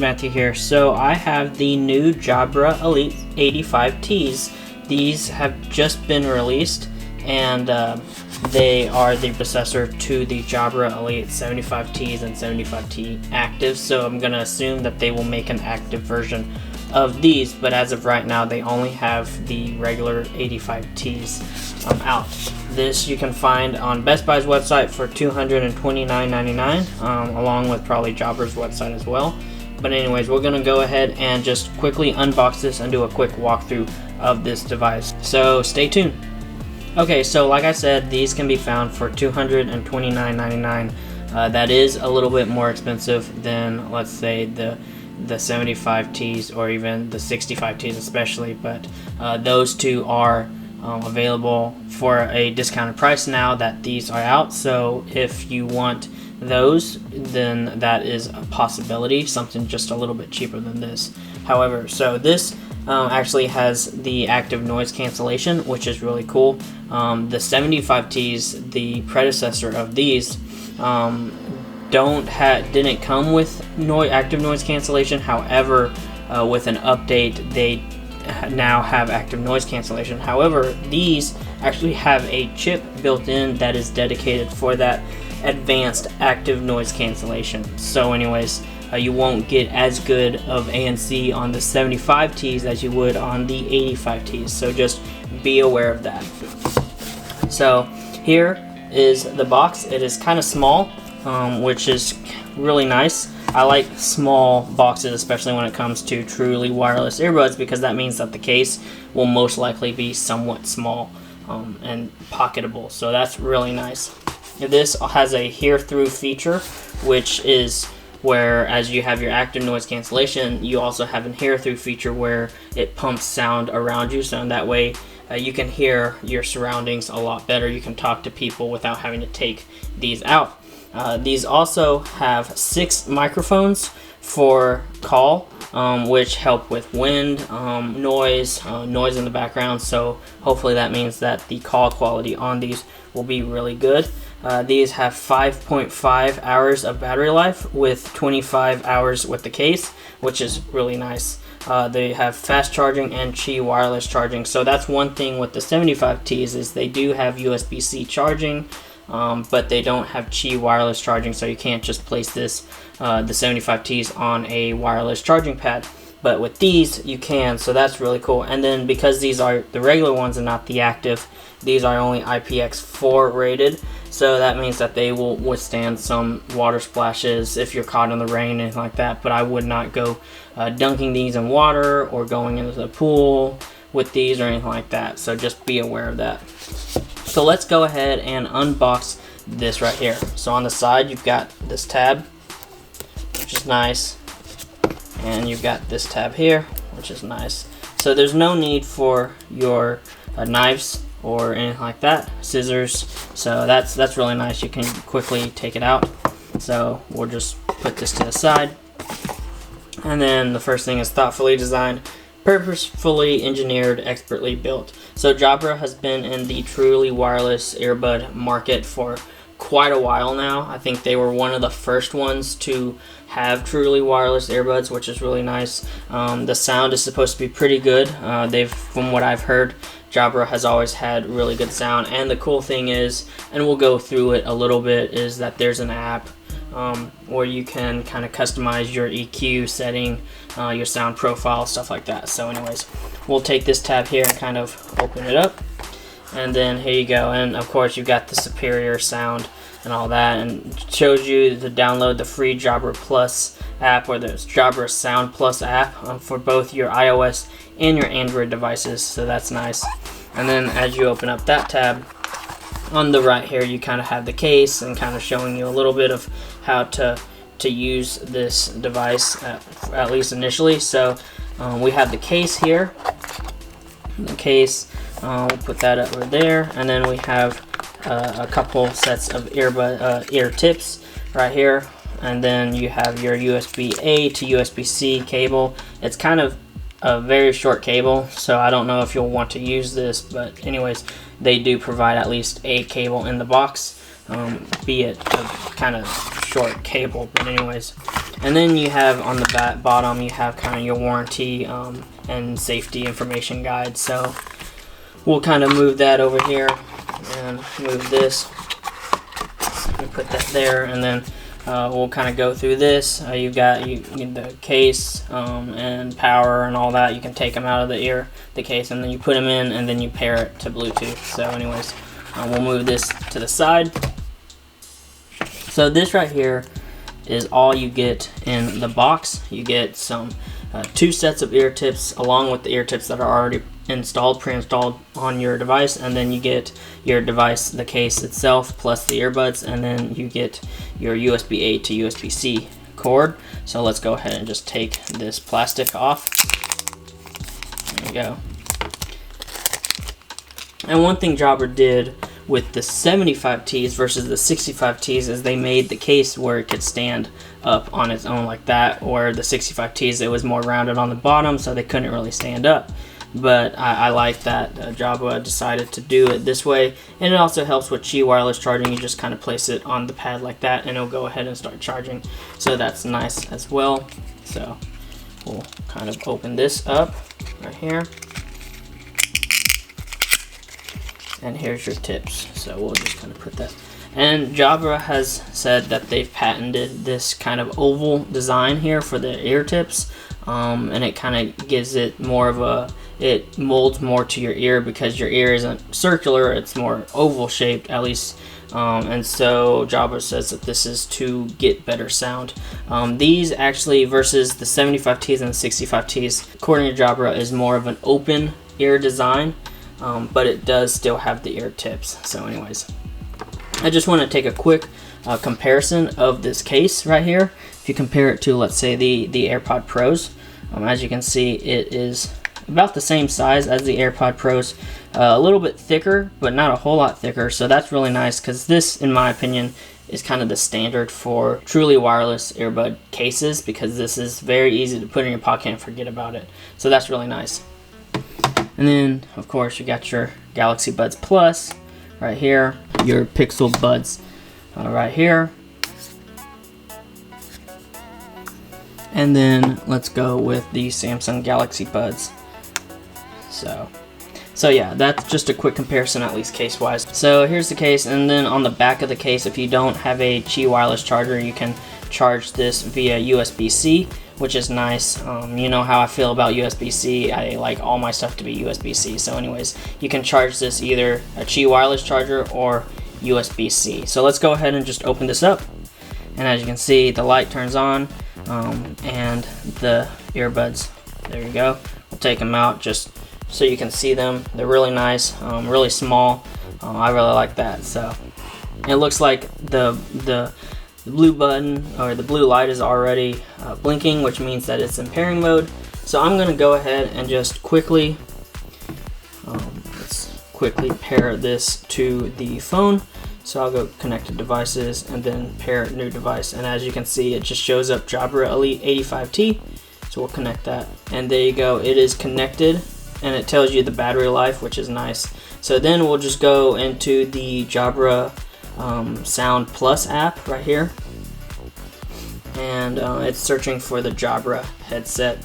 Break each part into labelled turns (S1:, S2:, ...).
S1: Matthew here. So I have the new Jabra Elite 85Ts. These have just been released, and they are the successor to the Jabra Elite 75Ts and 75T Active. So I'm going to assume that they will make an active version of these, but as of right now they only have the regular 85Ts out. This you can find on Best Buy's website for $229.99, along with probably Jabra's website as well. But anyways, we're gonna go ahead and just quickly unbox this and do a quick walkthrough of this device, so stay tuned. Okay, so like I said, these can be found for $229.99. That is a little bit more expensive than, let's say, the 75Ts or even the 65Ts especially, but those two are available for a discounted price now that these are out. So if you want those, then that is a possibility, something just a little bit cheaper than this. However, so this actually has the active noise cancellation, which is really cool. The 75Ts, the predecessor of these, didn't come with active noise cancellation. However, with an update, they now have active noise cancellation. However, these actually have a chip built in that is dedicated for that advanced active noise cancellation. So anyways, you won't get as good of ANC on the 75Ts as you would on the 85Ts. So just be aware of that. So here is the box. It is kind of small, which is really nice. I like small boxes, especially when it comes to truly wireless earbuds, because that means that the case will most likely be somewhat small and pocketable. So that's really nice. This has a hear-through feature, which is where, as you have your active noise cancellation, you also have a hear-through feature where it pumps sound around you, so in that way you can hear your surroundings a lot better. You can talk to people without having to take these out. These also have 6 microphones for call, which help with wind, noise in the background. So hopefully that means that the call quality on these will be really good. These have 5.5 hours of battery life with 25 hours with the case, which is really nice. They have fast charging and Qi wireless charging. So that's one thing with the 75Ts, is they do have USB-C charging, but they don't have Qi wireless charging, so you can't just place this the 75Ts on a wireless charging pad. But with these you can, so that's really cool. And then because these are the regular ones and not the active, these are only IPX4 rated, so that means that they will withstand some water splashes if you're caught in the rain and anything like that. But I would not go dunking these in water or going into the pool with these or anything like that, so just be aware of that. So let's go ahead and unbox this right here. So on the side you've got this tab, which is nice, and you've got this tab here, which is nice. So there's no need for your knives or anything like that, scissors, so that's really nice. You can quickly take it out. So we'll just put this to the side, and then the first thing is thoughtfully designed, purposefully engineered, expertly built. So Jabra has been in the truly wireless earbud market for quite a while now. I think they were one of the first ones to have truly wireless earbuds, which is really nice. The sound is supposed to be pretty good. From what I've heard, Jabra has always had really good sound. And the cool thing is, and we'll go through it a little bit, is that there's an app where you can kind of customize your EQ setting, your sound profile, stuff like that. So anyways, we'll take this tab here and kind of open it up, and then here you go. And of course you've got the superior sound and all that, and it shows you to download the free Jabra Plus app, or the Jabra Sound Plus app, for both your iOS and your Android devices, so that's nice. And then as you open up that tab, on the right here you kind of have the case and kind of showing you a little bit of how to use this device, at least initially. So we have the case here. The case, we'll put that over there, and then we have a couple sets of ear tips right here, and then you have your USB-A to USB-C cable. It's kind of a very short cable, so I don't know if you'll want to use this, but anyways, they do provide at least a cable in the box, be it a kind of short cable, but anyways. And then you have on the bottom, you have kind of your warranty and safety information guide. So we'll kind of move that over here and move this and put that there, and then we'll kind of go through this. You've got the case and power and all that. You can take them out of the case, and then you put them in, and then you pair it to Bluetooth. So anyways, we'll move this to the side. So this right here is all you get in the box. You get some 2 sets of ear tips along with the ear tips that are already pre-installed on your device, and then you get your device, the case itself, plus the earbuds, and then you get your USB-A to USB-C cord. So let's go ahead and just take this plastic off. There you go. And one thing Jabra did with the 75Ts versus the 65Ts is they made the case where it could stand up on its own like that, or the 65Ts it was more rounded on the bottom, so they couldn't really stand up. But I like that Jabra decided to do it this way, and it also helps with Qi wireless charging. You just kind of place it on the pad like that, and it'll go ahead and start charging. So that's nice as well. So we'll kind of open this up right here. And here's your tips. So we'll just kind of put that. And Jabra has said that they've patented this kind of oval design here for the ear tips. And it kind of gives it more of a, it molds more to your ear, because your ear isn't circular, it's more oval shaped, at least. And so Jabra says that this is to get better sound. These actually, versus the 75Ts and the 65Ts, according to Jabra, is more of an open ear design. But it does still have the ear tips. So anyways, I just want to take a quick comparison of this case right here. If you compare it to, let's say, the AirPod Pros, as you can see, it is about the same size as the AirPod Pros, a little bit thicker, but not a whole lot thicker. So that's really nice, because this, in my opinion, is kind of the standard for truly wireless earbud cases, because this is very easy to put in your pocket and forget about it. So that's really nice. And then, of course, you got your Galaxy Buds Plus right here, your Pixel Buds right here. And then let's go with the Samsung Galaxy Buds. So yeah, that's just a quick comparison, at least case-wise. So here's the case, and then on the back of the case, if you don't have a Qi wireless charger, you can charge this via USB-C, which is nice. You know how I feel about USB-C. I like all my stuff to be USB-C. So anyways, you can charge this either a Qi wireless charger or USB-C. So let's go ahead and just open this up. And as you can see, the light turns on, and the earbuds, there you go. We'll take them out just so you can see them. They're really nice, really small. I really like that. So it looks like the blue button, or the blue light, is already blinking, which means that it's in pairing mode. So I'm going to go ahead and just quickly let's quickly pair this to the phone. So I'll go connect to devices and then pair new device, and as you can see, it just shows up Jabra Elite 85T. So we'll connect that, and there you go, it is connected, and it tells you the battery life, which is nice. So then we'll just go into the Jabra Sound Plus app right here, and it's searching for the Jabra headset.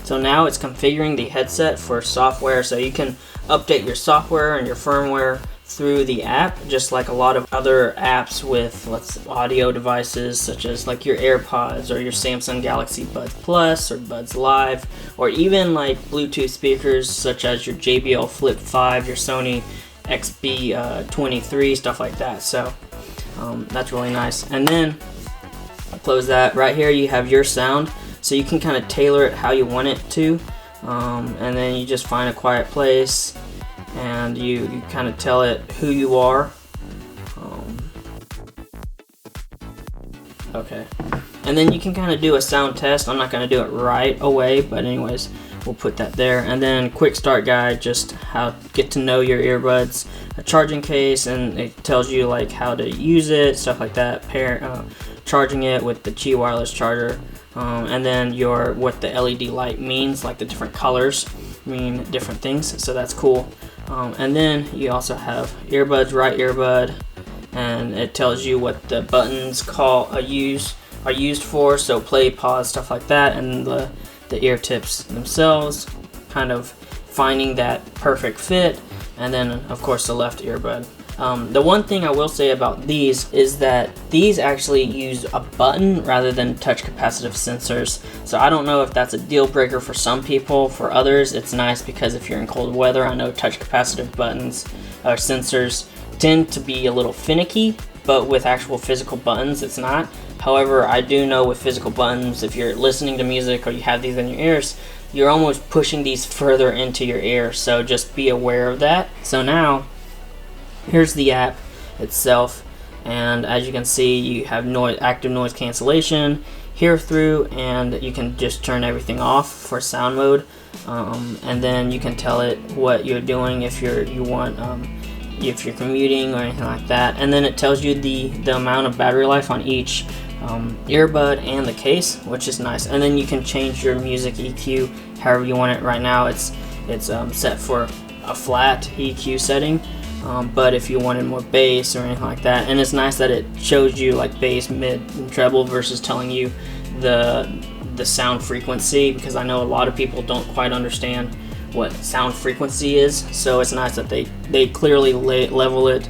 S1: So now it's configuring the headset for software, so you can update your software and your firmware through the app, just like a lot of other apps with audio devices, such as like your AirPods or your Samsung Galaxy Buds Plus or Buds Live, or even like Bluetooth speakers such as your JBL Flip 5, your Sony XB23, stuff like that. So that's really nice. And then I'll close that. Right here you have your sound, so you can kind of tailor it how you want it to, and then you just find a quiet place and you kind of tell it who you are. Okay, and then you can kind of do a sound test. I'm not going to do it right away, but anyways, we'll put that there. And then quick start guide, just how to get to know your earbuds, a charging case, and it tells you like how to use it, stuff like that, charging it with the Qi wireless charger, and then what the LED light means, like the different colors mean different things, so that's cool. And then you also have earbuds, right earbud, and it tells you what the buttons use are used for, so play, pause, stuff like that, and the ear tips themselves, kind of finding that perfect fit, and then of course the left earbud. The one thing I will say about these is that these actually use a button rather than touch capacitive sensors. So I don't know if that's a deal breaker for some people. For others, it's nice because if you're in cold weather, I know touch capacitive buttons or sensors tend to be a little finicky, but with actual physical buttons, it's not. However, I do know with physical buttons, if you're listening to music or you have these in your ears, you're almost pushing these further into your ear. So just be aware of that. So now, here's the app itself, and as you can see, you have active noise cancellation, hear through, and you can just turn everything off for sound mode, and then you can tell it what you're doing if you're commuting or anything like that, and then it tells you the amount of battery life on each earbud and the case, which is nice. And then you can change your music EQ however you want it. Right now it's set for a flat EQ setting. But if you wanted more bass or anything like that, and it's nice that it shows you like bass, mid, and treble versus telling you the sound frequency, because I know a lot of people don't quite understand what sound frequency is. So it's nice that they clearly level it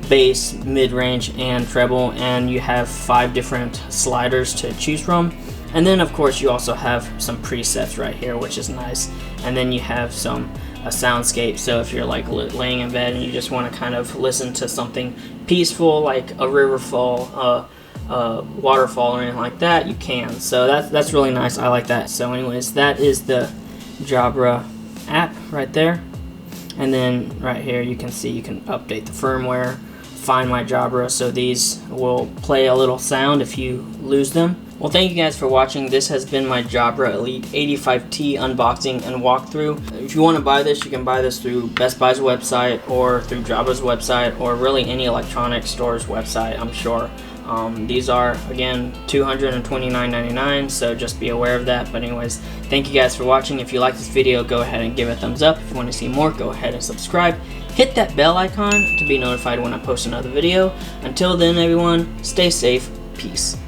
S1: bass, mid-range, and treble, and you have 5 different sliders to choose from. And then of course you also have some presets right here, which is nice. And then you have a soundscape, so if you're like laying in bed and you just want to kind of listen to something peaceful like a river fall, waterfall, or anything like that, you can. So that's really nice. I like that. So anyways, that is the Jabra app right there. And then right here you can see you can update the firmware, find my Jabra, so these will play a little sound if you lose them. Well, thank you guys for watching. This has been my Jabra Elite 85T unboxing and walkthrough. If you want to buy this, you can buy this through Best Buy's website or through Jabra's website, or really any electronic store's website, I'm sure. These are, again, $229.99, so just be aware of that. But anyways, thank you guys for watching. If you like this video, go ahead and give it a thumbs up. If you want to see more, go ahead and subscribe. Hit that bell icon to be notified when I post another video. Until then, everyone, stay safe. Peace.